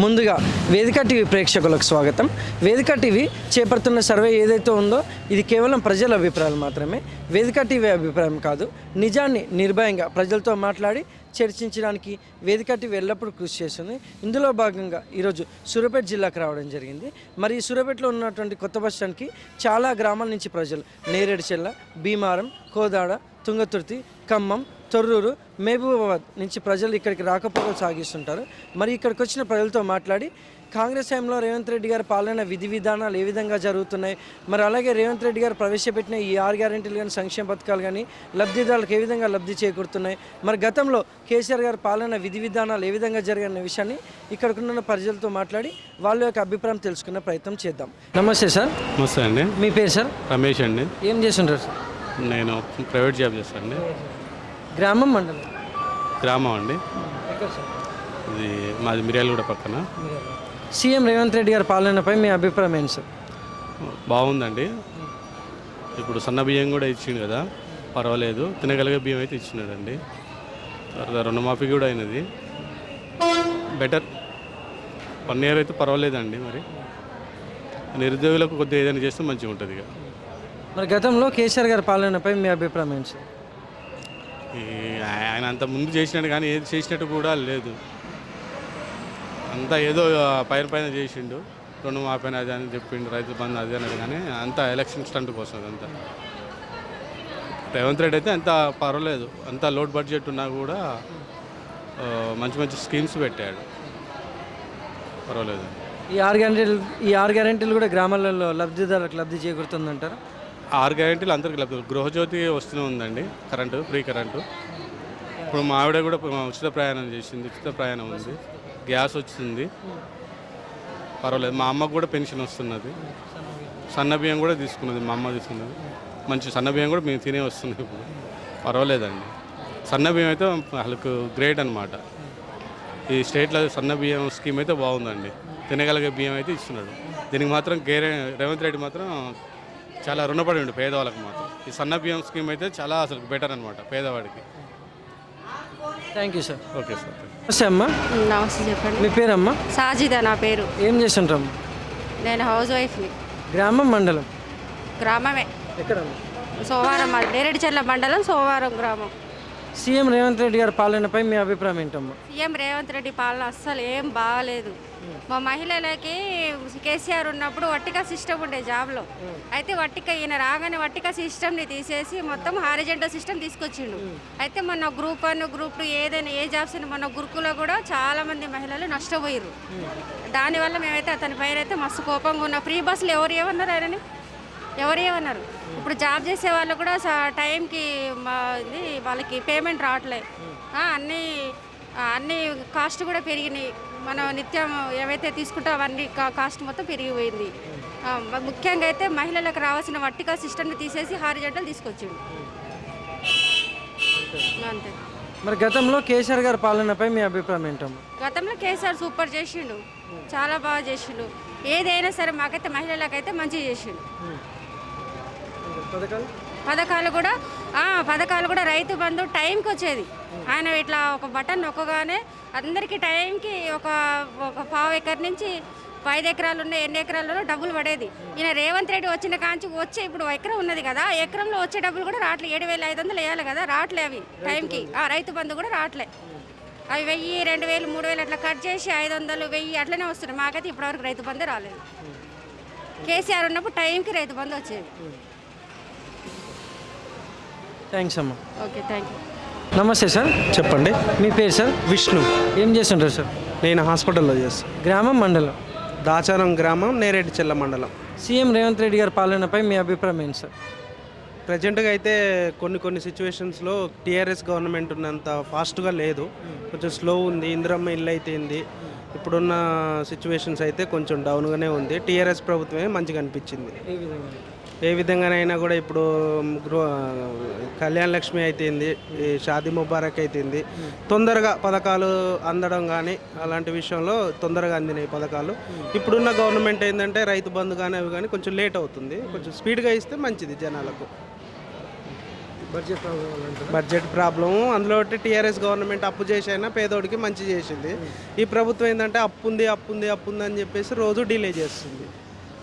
ముందుగా వేదిక టీవీ ప్రేక్షకులకు స్వాగతం. వేదిక టీవీ చేపడుతున్న సర్వే ఏదైతే ఉందో ఇది కేవలం ప్రజల అభిప్రాయాలు మాత్రమే. వేదిక టీవీ అభిప్రాయం కాదు. నిజాన్ని నిర్భయంగా ప్రజలతో మాట్లాడి చర్చించడానికి వేదిక టీవీ ఎల్లప్పుడూ కృషి చేస్తుంది. ఇందులో భాగంగా ఈరోజు సూర్యాపేట జిల్లాకు రావడం జరిగింది. మరి ఈ సూర్యాపేటలో ఉన్నటువంటి కొత్త బస్ స్టాండ్కి చాలా గ్రామాల నుంచి ప్రజలు నేరేడుచెల్ల, భీమారం, కోదాడ, తుంగతుర్తి, ఖమ్మం, తొర్రూరు, మహబూబాబాద్ నుంచి ప్రజలు ఇక్కడికి రాకపోకలు సాగిస్తుంటారు. మరి ఇక్కడికి వచ్చిన ప్రజలతో మాట్లాడి కాంగ్రెస్ టైంలో రేవంత్ రెడ్డి గారి పాలన విధి విధానాలు ఏ విధంగా జరుగుతున్నాయి, మరి అలాగే రేవంత్ రెడ్డి గారు ప్రవేశపెట్టిన ఈ 6 గ్యారెంటీలు కానీ సంక్షేమ పథకాలు కానీ లబ్ధిదారులకు ఏ విధంగా లబ్ధి చేకూరుతున్నాయి, మరి గతంలో కేసీఆర్ గారి పాలన విధి విధానాలు ఏ విధంగా జరిగిన విషయాన్ని ఇక్కడికున్న ప్రజలతో మాట్లాడి వాళ్ళ యొక్క అభిప్రాయం తెలుసుకునే ప్రయత్నం చేద్దాం. నమస్తే సార్. నమస్తే అండి. మీ పేరు సార్? రమేష్ అండి. ఏం చేస్తుంటారు సార్? నేను ప్రైవేట్ జాబ్ చేస్తానండి. గ్రామం, మండలం? గ్రామం అండి. ఇది మాది మిర్యాలగూడ పక్కన. సీఎం రేవంత్ రెడ్డి గారి పాలనపై మీ అభిప్రాయం ఏంటి సార్? బాగుందండి. ఇప్పుడు సన్న బియ్యం కూడా ఇచ్చిండు కదా, పర్వాలేదు. తినగలిగే బియ్యం అయితే ఇచ్చినాడండి. రుణమాఫీ కూడా అయినది, బెటర్. 1 year అయితే పర్వాలేదండి. మరి నిరుద్యోగులకు కొద్దిగా ఏదైనా చేస్తే మంచిగా ఉంటుంది. ఇక మరి గతంలో కేసీఆర్ గారి పాలనపై మీ అభిప్రాయం ఏంటి సార్? ఆయన అంత ముందు చేసినట్టు కానీ ఏది చేసినట్టు కూడా లేదు. అంతా ఏదో పైన చేసిండు. రుణమాఫీ అది అని చెప్పిండు, రైతు బంధు అది అన్నది, కానీ అంతా ఎలక్షన్ స్టంట్ కోసం అంతా. రేవంత్ రెడ్డి అయితే అంత పర్వాలేదు. అంతా లోడ్ బడ్జెట్ ఉన్నా కూడా మంచి మంచి స్కీమ్స్ పెట్టాడు, పర్వాలేదు. ఈ 6 గ్యారెంటీలు కూడా గ్రామాలలో లబ్ధిదారులకు లబ్ధి చేకూరుతుందంటారా? 6 గ్యారెంటీలు అందరికీ లబ్ధి. గృహజ్యోతి వస్తూనే ఉందండి, కరెంటు, ఫ్రీ కరెంటు. ఇప్పుడు మా ఆవిడ కూడా ఉచిత ప్రయాణం చేసింది, ఉచిత ప్రయాణం ఉంది. గ్యాస్ వచ్చింది, పర్వాలేదు. మా అమ్మకు కూడా పెన్షన్ వస్తున్నది. సన్న బియ్యం కూడా తీసుకున్నది, మా అమ్మ తీసుకున్నది. మంచి సన్న బియ్యం కూడా మేము తినే వస్తుంది ఇప్పుడు, పర్వాలేదండి. సన్న బియ్యం అయితే వాళ్ళకు గ్రేట్ అనమాట. ఈ స్టేట్లో సన్న బియ్యం స్కీమ్ అయితే బాగుందండి. తినగలిగే బియ్యం అయితే ఇస్తున్నాడు. దీనికి మాత్రం రేవంత్ రెడ్డి మాత్రం చాలా రుణపడి ఉండు పేదవాళ్ళకి మాత్రం. ఈ సన్న బియ్యం స్కీమ్ అయితే చాలా అసలు బెటర్ అనమాట పేదవాడికి. Thank you sir. Okay sir. నమస్తే అమ్మా. నమస్తే, చెప్పండి. మీ పేరమ్మా? సాజిదా నా పేరు. ఏం చేస్తుంటాము? నేను హౌస్ వైఫ్ని. గ్రామం, మండలం? గ్రామమే. ఎక్కడ? సోమవారం, నేరేడుచెర్ల మండలం, సోమవారం గ్రామం. సీఎం రేవంత్ రెడ్డి గారి పాలనపై మీ అభిప్రాయం ఏంటమ్మా? సీఎం రేవంత్ రెడ్డి పాలన అస్సలు ఏం బాగాలేదు. మా మహిళలకి కేసీఆర్ ఉన్నప్పుడు వట్టిక సిస్టమ్ ఉండే జాబ్లో, అయితే వట్టిక ఈయన రాగానే వట్టిక సిస్టమ్ని తీసేసి మొత్తం హారిజెంటల్ సిస్టమ్ తీసుకొచ్చిండు. అయితే మొన్న గ్రూప్ 1, గ్రూప్ 2 ఏదైనా ఏ జాబ్స్ మొన్న గురుకులో కూడా చాలామంది మహిళలు నష్టపోయారు. దానివల్ల మేమైతే అతని పైన అయితే మస్తు కోపంగా ఉన్న. ఫ్రీ బస్సులు ఎవరు ఏమన్నారు ఆయనని? ఎవరు ఏమన్నారు? ఇప్పుడు జాబ్ చేసే వాళ్ళు కూడా టైంకి వాళ్ళకి పేమెంట్ రావట్లేదు. అన్నీ కాస్ట్ కూడా పెరిగినాయి. మనం నిత్యం ఏవైతే తీసుకుంటామో అవన్నీ కాస్ట్ మొత్తం పెరిగిపోయింది. ముఖ్యంగా అయితే మహిళలకు రావాల్సిన వర్టికల్ సిస్టమ్ని తీసేసి హారిజంటల్ తీసుకొచ్చిండు, అంతే. మరి గతంలో కేసీఆర్ గారి పాలనపై మీ అభిప్రాయం ఏంటమ్మా? గతంలో కేసీఆర్ సూపర్ చేసిండు, చాలా బాగా చేసిండు. ఏదైనా సరే మాకైతే మహిళలకైతే మంచిగా చేసిండు. పథకాలు కూడా రైతు బంధు టైంకి వచ్చేది. ఆయన ఇట్లా ఒక బటన్ నొక్కగానే అందరికీ టైంకి ఒక 1/4 ఎకర్ నుంచి 5 ఎకరాలు ఉన్న 8 ఎకరాల్లో డబ్బులు పడేది. ఈయన రేవంత్ రెడ్డి వచ్చిన కాంచి వచ్చే ఇప్పుడు ఎకరం ఉన్నది కదా, ఎకరంలో వచ్చే డబ్బులు కూడా రావట్లే. 7,500 వేయాలి కదా, రావట్లే అవి టైంకి. రైతు బంధు కూడా రావట్లే. అవి 1000, 2000, 3000 అట్లా కట్ చేసి 500, 1000 అట్లనే వస్తున్నాయి. మాకైతే ఇప్పటివరకు రైతు బంధు రాలేదు. కేసీఆర్ ఉన్నప్పుడు టైంకి రైతు బంధు వచ్చేది. థ్యాంక్స్ అమ్మా. Okay, thank you. నమస్తే సార్. చెప్పండి. మీ పేరు సార్? విష్ణు. ఏం చేస్తుంటారు సార్? నేను హాస్పిటల్లో చేస్తాను. గ్రామం, మండలం? దాచారం గ్రామం, నేరేడుచెర్ల మండలం. సీఎం రేవంత్ రెడ్డి గారి పాలనపై మీ అభిప్రాయం ఏంటి సార్? ప్రజెంట్గా అయితే కొన్ని సిచ్యువేషన్స్లో టీఆర్ఎస్ గవర్నమెంట్ ఉన్నంత ఫాస్ట్గా లేదు, కొంచెం స్లో ఉంది. ఇందిరమ్మ ఇల్లు అయితే ఏంది, ఇప్పుడున్న సిచ్యువేషన్స్ అయితే కొంచెం డౌన్గానే ఉంది. టీఆర్ఎస్ ప్రభుత్వమే మంచిగా అనిపించింది. ఏ విధంగానైనా కూడా ఇప్పుడు కళ్యాణ లక్ష్మి అయితేంది, ఈ షాదీ ముబారక్ అయితేంది, తొందరగా పథకాలు అందడం కానీ అలాంటి విషయంలో తొందరగా అందినాయి పథకాలు. ఇప్పుడున్న గవర్నమెంట్ ఏంటంటే రైతు బంధు కానీ అవి కానీ కొంచెం లేట్ అవుతుంది. కొంచెం స్పీడ్గా ఇస్తే మంచిది జనాలకు. బడ్జెట్ ప్రాబ్లం వల్ల అంటారా? బడ్జెట్ ప్రాబ్లము, అందులో టీఆర్ఎస్ గవర్నమెంట్ అప్పు చేసైనా పేదోడికి మంచి చేసింది. ఈ ప్రభుత్వం ఏంటంటే అప్పు ఉంది అని చెప్పేసి రోజు డిలే చేస్తుంది.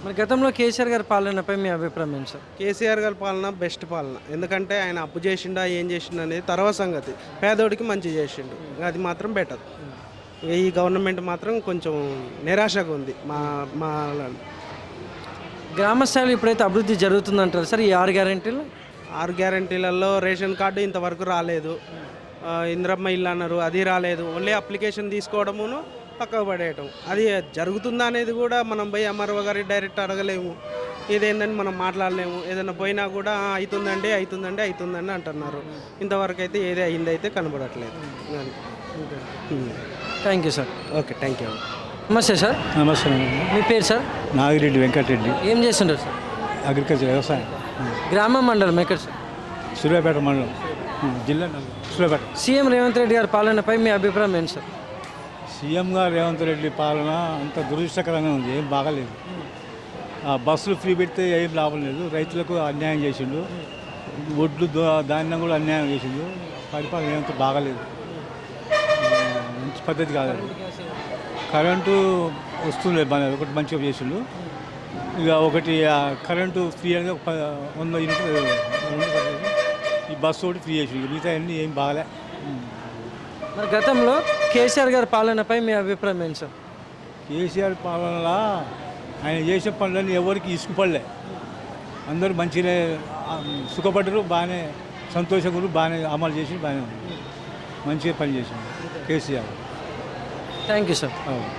మరి గతంలో కేసీఆర్ గారి పాలనపై మీ అభిప్రాయం ఏంటి సార్? కేసీఆర్ గారి పాలన బెస్ట్ పాలన. ఎందుకంటే ఆయన అప్పు చేసిండా ఏం చేసిండా అనేది తర్వాత సంగతి. పేదోడికి మంచి చేసిండు, అది మాత్రం బెటర్. ఈ గవర్నమెంట్ మాత్రం కొంచెం నిరాశగా ఉంది మా గ్రామ స్థాయిలో ఇప్పుడైతే అభివృద్ధి జరుగుతుందంటారు సార్ ఈ 6 గ్యారెంటీలు? 6 గ్యారెంటీలలో రేషన్ కార్డు ఇంతవరకు రాలేదు. ఇంద్రమ్మ ఇల్లు అన్నారు, అది రాలేదు. ఓన్లీ అప్లికేషన్ తీసుకోవడమును పక్కకు పడేయటం, అది జరుగుతుందా అనేది కూడా మనం పోయి ఎంఆర్ఓ గారికి డైరెక్ట్ అడగలేము. ఇదేందని మనం మాట్లాడలేము. ఏదైనా పోయినా కూడా అవుతుందండి అంటున్నారు. ఇంతవరకు అయితే ఏది అయిందైతే కనబడట్లేదు. Thank you sir. Okay, thank you. నమస్తే సార్. నమస్తే. మీ పేరు సార్? నాగిరెడ్డి వెంకటరెడ్డి, ఏం చేస్తుంటారు సార్? అగ్రికల్చర్ వ్యవసాయం, గ్రామం మండలం ఎక్కడ సార్? సూర్యాపేట మండలం, జిల్లా సూర్యాపేట. సీఎం రేవంత్ రెడ్డి గారి పాలనపై మీ అభిప్రాయం ఏంటి సార్? సీఎం గారు రేవంత్ రెడ్డి పాలన అంత దురదృష్టకరంగా ఉంది, ఏం బాగాలేదు. బస్సులు ఫ్రీ పెడితే ఏం లాభం లేదు, రైతులకు అన్యాయం చేసిండు. ఒడ్లు ధాన్యం కూడా అన్యాయం చేసిండు. పరిపాలన ఏమంత బాగాలేదు, మంచి పద్ధతి కాదు. కరెంటు వస్తుంది బాగా, ఒకటి మంచిగా చేసిండు. ఇక ఒకటి కరెంటు ఫ్రీ అనేది 100 యూనిట్లు ఈ బస్సు ఒకటి ఫ్రీ చేసిండు. మిగతా అన్నీ ఏం బాగాలే. మరి గతంలో కేసీఆర్ గారి పాలనపై మీ అభిప్రాయం ఏంటి సార్? కేసీఆర్ పాలనలో ఆయన చేసే పనులన్నీ ఎవరికి ఇసుకుపడలే, అందరూ మంచిగానే సుఖపడ్డరు, బాగానే సంతోషంగా బాగానే అమలు చేసి బాగానే మంచిగా పని చేసింది కేసీఆర్. Thank you sir. అవును.